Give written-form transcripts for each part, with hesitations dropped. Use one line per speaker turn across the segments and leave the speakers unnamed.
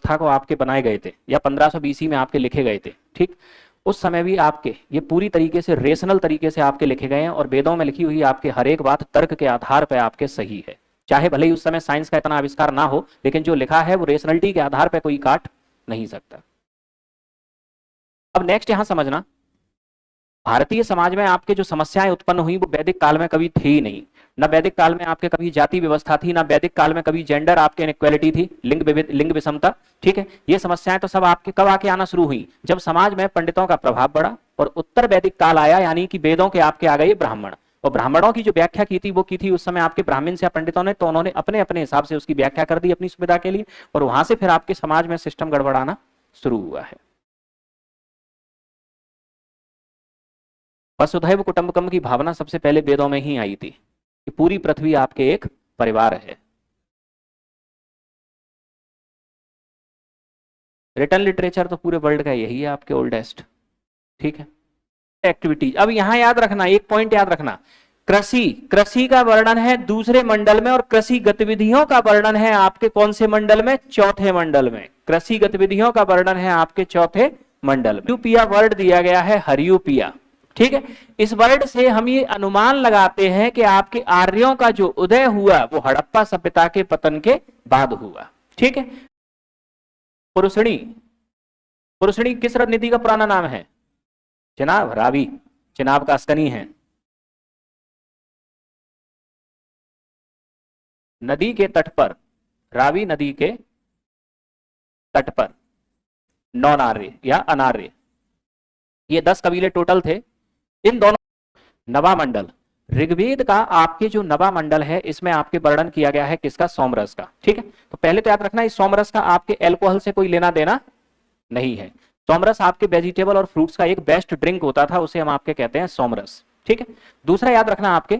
व्यवस्था को आपके बनाए गए थे या 1500 BC में आपके लिखे गए थे, ठीक, उस समय भी आपके ये पूरी तरीके से रेशनल तरीके से आपके लिखे गए हैं और वेदों में लिखी हुई आपके हर एक बात तर्क के आधार पर आपके सही है। चाहे भले ही उस समय साइंस का इतना आविष्कार ना हो, लेकिन जो लिखा है वो रेशनलिटी के आधार पर कोई काट नहीं सकता। अब नेक्स्ट यहां समझना, भारतीय समाज में आपके जो समस्याएं उत्पन्न हुई वो वैदिक काल में कभी थी ही नहीं। ना वैदिक काल में आपके कभी जाति व्यवस्था थी, ना वैदिक काल में कभी जेंडर आपके इनइक्वालिटी थी, लिंग विषमता, ठीक है। ये समस्याएं तो सब आपके कब आके आना शुरू हुई, जब समाज में पंडितों का प्रभाव बढ़ा और उत्तर वैदिक काल आया, यानी कि वेदों के आपके आ गए ब्राह्मण। और ब्राह्मणों की जो व्याख्या की थी वो की थी उस समय आपके ब्राह्मण या पंडितों ने, तो उन्होंने अपने अपने हिसाब से उसकी व्याख्या कर दी अपनी सुविधा के लिए, और वहां से फिर आपके समाज में सिस्टम गड़बड़ाना शुरू हुआ है। वसुधैव कुटुंबकम की भावना सबसे पहले वेदों में ही आई थी कि पूरी पृथ्वी आपके एक परिवार है। रिटर्न लिटरेचर तो पूरे वर्ल्ड का यही है आपके ओल्डेस्ट, ठीक है। एक्टिविटीज, अब यहां याद रखना, एक पॉइंट याद रखना, कृषि का वर्णन है दूसरे मंडल में और कृषि गतिविधियों का वर्णन है आपके कौन से मंडल में, चौथे मंडल में। कृषि गतिविधियों का वर्णन है आपके चौथे मंडल में। हरियूपिया वर्ड दिया गया है, हरियूपिया, ठीक है। इस वर्ड से हम ये अनुमान लगाते हैं कि आपके आर्यों का जो उदय हुआ वो हड़प्पा सभ्यता के पतन के बाद हुआ, ठीक है। पुरुषणी, पुरुषणी किस नदी का पुराना नाम है, चिनाब, रावी, चिनाब का स्तनी है। नदी के तट पर, रावी नदी के तट पर नॉन आर्य या अनार्य, ये 10 कबीले टोटल थे। इन दोनों नवा मंडल, ऋग्वेद का आपके जो नवा मंडल है इसमें आपके वर्णन किया गया है किसका, सोमरस का, ठीक है। तो पहले तो याद रखना इस सोमरस का आपके एल्कोहल से कोई लेना देना नहीं है। सोमरस आपके वेजिटेबल और फ्रूट्स का एक बेस्ट ड्रिंक होता था, उसे हम आपके कहते हैं सोमरस, ठीक है। दूसरा याद रखना, आपके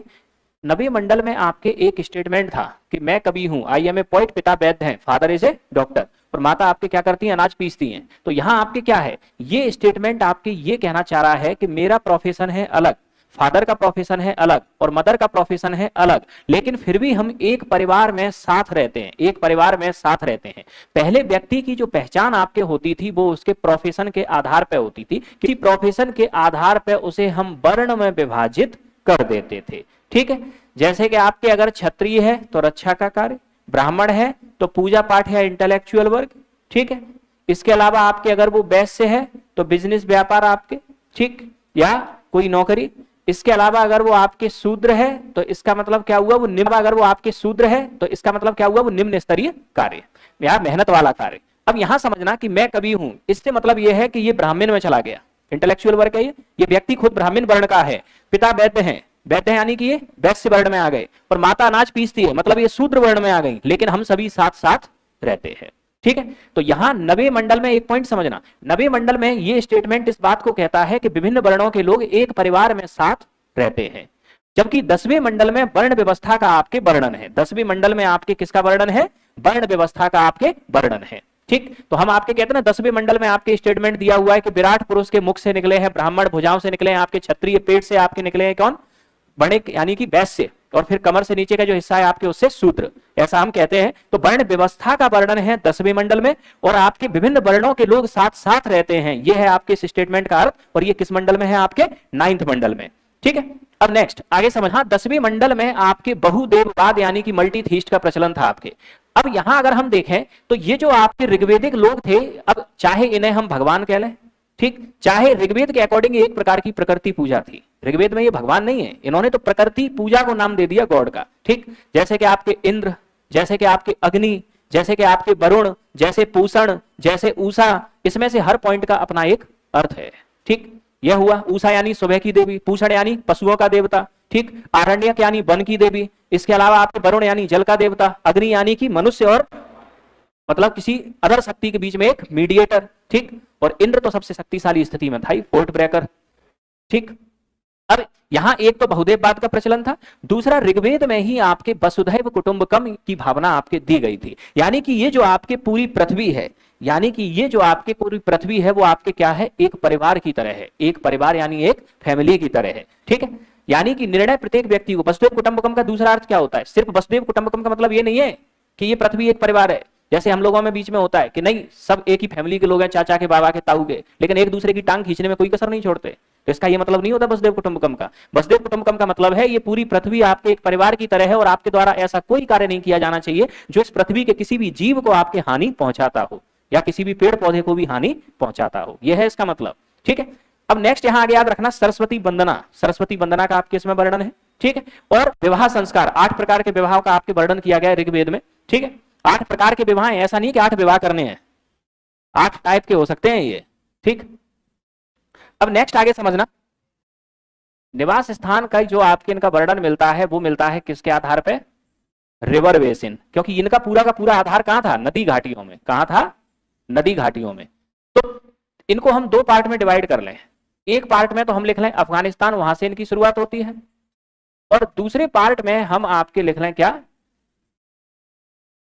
नवे मंडल में आपके एक स्टेटमेंट था कि मैं कवि हूं, आई एम ए पोएट, पिता वैद्य हैं, फादर इज ए डॉक्टर, और माता आपके क्या करती हैं, अनाज पीसती हैं। तो यहां आपके क्या है, ये स्टेटमेंट आपके ये कहना चाह रहा है कि मेरा प्रोफेशन है अलग, फादर का प्रोफेशन है अलग और मदर का प्रोफेशन है अलग, लेकिन फिर भी हम एक परिवार में साथ रहते हैं, एक परिवार में साथ रहते हैं। पहले व्यक्ति की जो पहचान आपके होती थी वो उसके प्रोफेशन के आधार पर होती थी, किसी प्रोफेशन के आधार पर उसे हम वर्ण में विभाजित कर देते थे, ठीक है। जैसे कि आपके अगर क्षत्रिय है तो रक्षा का कार्य, ब्राह्मण है तो पूजा पाठ या इंटेलेक्चुअल वर्क, ठीक है। इसके अलावा आपके अगर वो वैश्य है तो बिजनेस व्यापार आपके, ठीक, या कोई नौकरी। इसके अलावा अगर वो आपके शूद्र है तो इसका मतलब क्या हुआ, वो निम्न, अगर वो आपके शूद्र है तो इसका मतलब क्या हुआ, वो निम्न स्तरीय कार्य या मेहनत वाला कार्य। अब यहां समझना कि मैं कवि हूं, इससे मतलब यह है कि ये ब्राह्मण में चला गया, इंटेलेक्चुअल वर्क है ये व्यक्ति खुद ब्राह्मण वर्ण का है, पिता वैद्य हैं, वैद्य यानी कि ये वैश्य वर्ण में आ गए, और माता अनाज पीसती है मतलब ये शूद्र वर्ण में आ गई, लेकिन हम सभी साथ साथ रहते हैं, ठीक है। तो यहां नवे मंडल में एक पॉइंट समझना, नवे मंडल में ये स्टेटमेंट इस बात को कहता है कि विभिन्न वर्णों के लोग एक परिवार में साथ रहते हैं। जबकि 10वें मंडल में वर्ण व्यवस्था का आपके वर्णन है, 10वें मंडल में आपके किसका वर्णन है, वर्ण व्यवस्था का आपके वर्णन है, ठीक। तो हम आपके कहते हैं ना 10वें मंडल में आपके स्टेटमेंट दिया हुआ है कि विराट पुरुष के मुख से निकले हैं ब्राह्मण, भुजाओं से निकले हैं आपके क्षत्रिय, पेट से आपके निकले हैं कौन, वणिक यानी कि वैश्य, और फिर कमर से नीचे का जो हिस्सा है आपके उससे शूद्र, ऐसा हम कहते हैं। तो वर्ण व्यवस्था का वर्णन है 10वें मंडल में, और आपके विभिन्न वर्णों के लोग साथ साथ रहते हैं, यह है आपके इस स्टेटमेंट का अर्थ। और ये किस मंडल में है, आपके 9th मंडल में, ठीक है। अब नेक्स्ट आगे समझना, 10वें मंडल में आपके बहुदेववाद यानी कि मल्टीथीस्ट का प्रचलन था आपके। अब यहां अगर हम देखें तो ये जो आपके ऋग्वेदिक लोग थे, अब चाहे इन्हें हम भगवान कह लें, ठीक, चाहे ऋग्वेद के अकॉर्डिंग एक प्रकार की प्रकृति पूजा थी, ऋग्वेद में ये भगवान नहीं है, इन्होंने तो प्रकृति पूजा को नाम दे दिया गॉड का, ठीक। जैसे कि आपके इंद्र, जैसे कि आपके अग्नि, जैसे कि आपके वरुण, जैसे पूषण, जैसे उषा, इसमें से हर पॉइंट का अपना एक अर्थ है, ठीक। यह हुआ उषा यानी सुबह की देवी, पूषण यानी पशुओं का देवता, ठीक, आरण्यक यानी वन की देवी, इसके अलावा आपके वरुण यानी जल का देवता, अग्नि यानी कि मनुष्य और मतलब किसी अदर शक्ति के बीच में एक मीडिएटर, ठीक, और इंद्र तो सबसे शक्तिशाली स्थिति में था, फोर्ट ब्रेकर, ठीक। अब यहां एक तो बहुदेववाद का प्रचलन था, दूसरा ऋग्वेद में ही आपके वसुधैव कुटुंबकम की भावना आपके दी गई थी, यानी कि ये जो आपके पूरी पृथ्वी है, यानी कि ये जो आपके पूरी पृथ्वी है वो आपके क्या है, एक परिवार की तरह है, एक परिवार यानी एक फैमिली की तरह है, ठीक है। यानी कि निर्णय प्रत्येक व्यक्ति को, वसुधैव कुटुंबकम का दूसरा अर्थ क्या होता है, सिर्फ वसुधैव कुटुंबकम का मतलब ये नहीं है कि ये पृथ्वी एक परिवार है, जैसे हम लोगों में बीच में होता है कि नहीं सब एक ही फैमिली के लोग हैं, चाचा के, बाबा के, ताऊ के, लेकिन एक दूसरे की टांग खींचने में कोई कसर नहीं छोड़ते। तो इसका ये मतलब नहीं होता वसुधैव कुटुंबकम का। वसुधैव कुटुंबकम का मतलब है ये पूरी पृथ्वी आपके एक परिवार की तरह है और आपके द्वारा ऐसा कोई कार्य नहीं किया जाना चाहिए जो इस पृथ्वी के किसी भी जीव को आपके हानि पहुंचाता हो या किसी भी पेड़ पौधे को भी हानि पहुंचाता हो, यह है इसका मतलब। ठीक है, अब नेक्स्ट यहां आगे याद रखना सरस्वती वंदना। सरस्वती वंदना का आपके इसमें वर्णन है। ठीक है, और विवाह संस्कार, 8 प्रकार के विवाह का आपके वर्णन किया गया है ऋग्वेद में। ठीक है, 8 प्रकार के विवाह, ऐसा नहीं कि 8 विवाह करने हैं, 8 टाइप के हो सकते हैं ये। ठीक, अब नेक्स्ट आगे समझना, निवास स्थान का जो आपके इनका वर्णन मिलता है वो मिलता है किसके आधार पे? रिवर बेसिन, क्योंकि इनका पूरा का पूरा आधार कहां था? नदी घाटियों में। कहां था? नदी घाटियों में। तो इनको हम 2 पार्ट में डिवाइड कर लें। एक पार्ट में तो हम लिख लें अफगानिस्तान, वहां से इनकी शुरुआत होती है, और दूसरे पार्ट में हम आपके लिख लें क्या?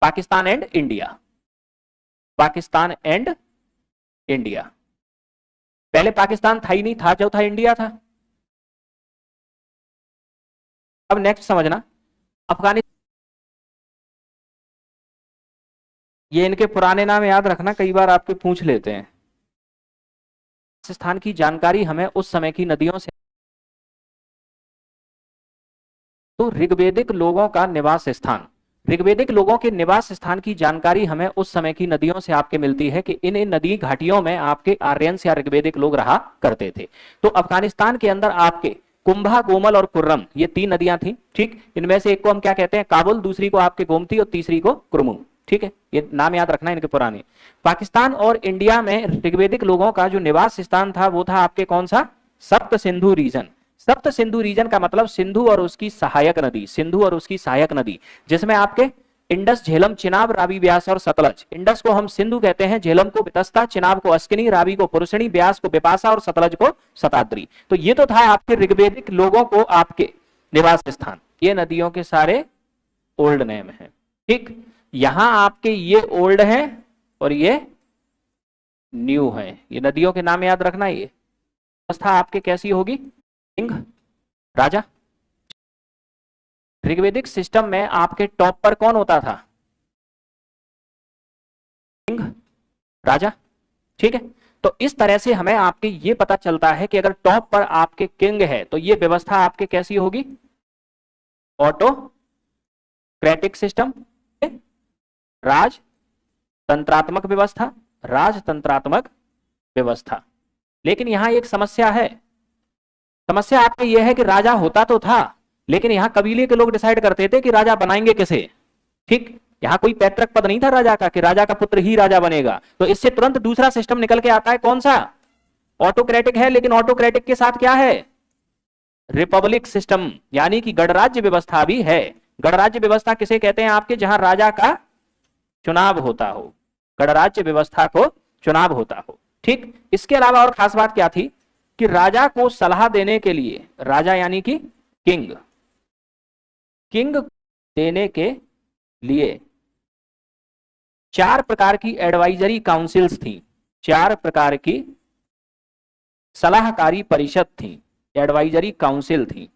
Pakistan and India. Pakistan and India. पहले पाकिस्तान था ही नहीं, था जो था इंडिया था। अब नेक्स्ट समझना, अफगानिस्तान, ये इनके पुराने नाम याद रखना, कई बार आपके पूछ लेते हैं। स्थान की जानकारी हमें उस समय की नदियों से, तो ऋग्वेदिक लोगों का निवास स्थान, ऋग्वेदिक लोगों के निवास स्थान की जानकारी हमें उस समय की नदियों से आपके मिलती है कि इन नदी घाटियों में आपके आर्यंस या ऋग्वेदिक लोग रहा करते थे। तो अफगानिस्तान के अंदर आपके कुंभा, गोमल और कुर्रम, ये 3 नदियां थी। ठीक, इनमें से एक को हम क्या कहते हैं? काबुल, दूसरी को आपके गोमती और तीसरी को कुर्मू। ठीक है, ये नाम याद रखना इनके पुराने। पाकिस्तान और इंडिया में ऋग्वेदिक लोगों का जो निवास स्थान था वो था आपके कौन सा? सप्त सिंधु रीजन। सप्त सिंधु रीजन का मतलब सिंधु और उसकी सहायक नदी, सिंधु और उसकी सहायक नदी, जिसमें आपके इंडस, झेलम, चिनाब, रावी, ब्यास और सतलज। इंडस को हम सिंधु कहते हैं, झेलम को वितस्ता, चिनाब को अस्किनी, रावी को पुरुषणी, ब्यास को बिपाशा और सतलज को शताद्री। तो ये तो था आपके ऋग्वेदिक लोगों को आपके निवास स्थान। ये नदियों के सारे ओल्ड नेम है। ठीक, यहां आपके ये ओल्ड है और ये न्यू है। ये नदियों के नाम याद रखना। ये व्यवस्था आपके कैसी होगी? किंग, राजा। ऋग्वेदिक सिस्टम में आपके टॉप पर कौन होता था? किंग, राजा। ठीक है, तो इस तरह से हमें आपके ये पता चलता है कि अगर टॉप पर आपके किंग है तो ये व्यवस्था आपके कैसी होगी? ऑटोक्रेटिक सिस्टम, राजतंत्रात्मक व्यवस्था, राजतंत्रात्मक व्यवस्था। लेकिन यहां एक समस्या है। समस्या आपकी यह है कि राजा होता तो था, लेकिन यहां कबीले के लोग डिसाइड करते थे कि राजा बनाएंगे किसे। ठीक, यहां कोई पैतृक पद नहीं था राजा का कि राजा का पुत्र ही राजा बनेगा। तो इससे तुरंत दूसरा सिस्टम निकल के आता है, कौन सा? ऑटोक्रेटिक है, लेकिन ऑटोक्रेटिक के साथ क्या है? रिपब्लिक सिस्टम, यानी कि गणराज्य व्यवस्था भी है। गणराज्य व्यवस्था किसे कहते हैं आपके? जहां राजा का चुनाव होता हो, गणराज्य व्यवस्था को चुनाव होता हो। ठीक, इसके अलावा और खास बात क्या थी कि राजा को सलाह देने के लिए, राजा यानी कि किंग, किंग देने के लिए 4 प्रकार की एडवाइजरी काउंसिल्स थी, 4 प्रकार की सलाहकारी परिषद थी, एडवाइजरी काउंसिल थी।